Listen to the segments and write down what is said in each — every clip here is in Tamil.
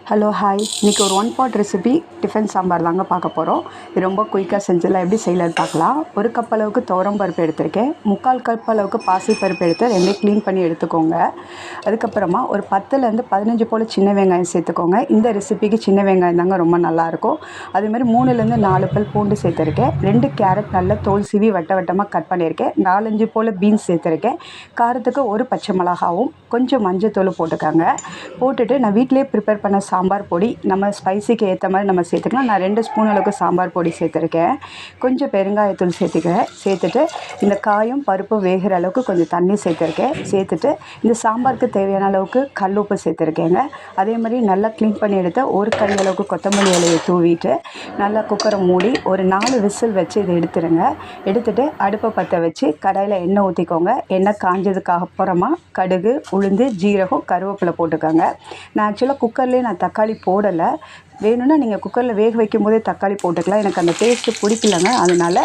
ஹலோ ஹாய், இன்றைக்கி ஒரு one pot recipe tiffin sambar தாங்க பார்க்க போகிறோம். இது ரொம்ப குயிக்காக செஞ்சிடலாம். எப்படி செய்யலான்னு பார்க்கலாம். ஒரு கப் அளவுக்கு துவரம் பருப்பு எடுத்திருக்கேன். 3/4 கப் அளவுக்கு பாசிப்பருப்பு எடுத்து ரெண்டையும் க்ளீன் பண்ணி எடுத்துக்கோங்க. அதுக்கப்புறமா ஒரு 10லேருந்து 15 போல் சின்ன வெங்காயம் சேர்த்துக்கோங்க. இந்த ரெசிபிக்கு சின்ன வெங்காயம் தாங்க ரொம்ப நல்லாயிருக்கும். அதேமாதிரி 3லேருந்து 4 பல் பூண்டு சேர்த்துருக்கேன். 2 கேரட் நல்லா தோல் சீவி வட்ட வட்டமாக கட் பண்ணியிருக்கேன். 4-5 போல் பீன்ஸ் சேர்த்துருக்கேன். காரத்துக்கு ஒரு பச்சை மிளகாவும் கொஞ்சம் மஞ்சத்தூள் போட்டுக்கோங்க. போட்டுட்டு நான் வீட்டிலே ப்ரிப்பேர் பண்ண சாம்பார் பொடி நம்ம ஸ்பைசிக்கு ஏற்ற மாதிரி நம்ம சேர்த்துக்கலாம். நான் 2 ஸ்பூன் அளவுக்கு சாம்பார் பொடி சேர்த்துருக்கேன். கொஞ்சம் பெருங்காயத்தூள் சேர்த்துக்கிறேன். சேர்த்துட்டு இந்த காயும் பருப்பும் வேகிற அளவுக்கு கொஞ்சம் தண்ணி சேர்த்துருக்கேன். சேர்த்துட்டு இந்த சாம்பாருக்கு தேவையான அளவுக்கு கல் உப்பு சேர்த்துருக்கேங்க. அதே மாதிரி நல்லா க்ளீன் பண்ணி எடுத்து ஒரு கை அளவுக்கு கொத்தமல்லி இலையை தூவிட்டு நல்லா குக்கரை மூடி ஒரு 4 விசில் வச்சு இதை எடுத்துருங்க. எடுத்துகிட்டு அடுப்பை பற்ற வச்சு கடாயில் எண்ணெய் ஊற்றிக்கோங்க. எண்ணெய் காஞ்சதுக்கு அப்புறமா கடுகு, உளுந்து, ஜீரகம், கருவேப்பிலை போட்டுக்கோங்க. நான் ஆக்சுவலாக குக்கர்லேயே நான் தக்காளி போடலை. வேணும்னா நீங்கள் குக்கரில் வேக வைக்கும் போதே தக்காளி போட்டுக்கலாம். எனக்கு அந்த டேஸ்ட்டு பிடிக்கலங்க. அதனால்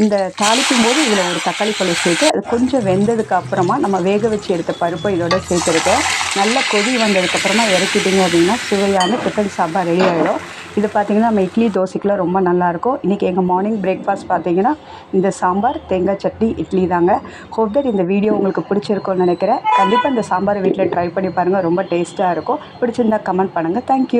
இந்த தாளிக்கும் போது இதில் ஒரு தக்காளி பழம் சேர்த்து அது கொஞ்சம் வெந்ததுக்கு அப்புறமா நம்ம வேக வச்சு எடுத்த பருப்பை இதோட சேர்த்துருக்கேன். நல்லா கொதி வந்ததுக்கப்புறமா இறக்கிட்டிங்க அப்படின்னா சுவையான டிஃபன் சாம்பார் ரெடி ஆகிடும். இது பார்த்திங்கன்னா நம்ம இட்லி தோசைக்கெலாம் ரொம்ப நல்லாயிருக்கும். இன்றைக்கி எங்கள் மார்னிங் பிரேக்ஃபாஸ்ட் பார்த்திங்கன்னா இந்த சாம்பார், தேங்காய் சட்னி, இட்லி தாங்க. ஹோப் தட் இந்த வீடியோ உங்களுக்கு பிடிச்சிருக்கும்னு நினைக்கிறேன். கண்டிப்பாக இந்த சாம்பாரை வீட்டில் ட்ரை பண்ணி பாருங்கள். ரொம்ப டேஸ்ட்டாக இருக்கும். பிடிச்சிருந்தா கமெண்ட் பண்ணுங்கள். தேங்க்யூ.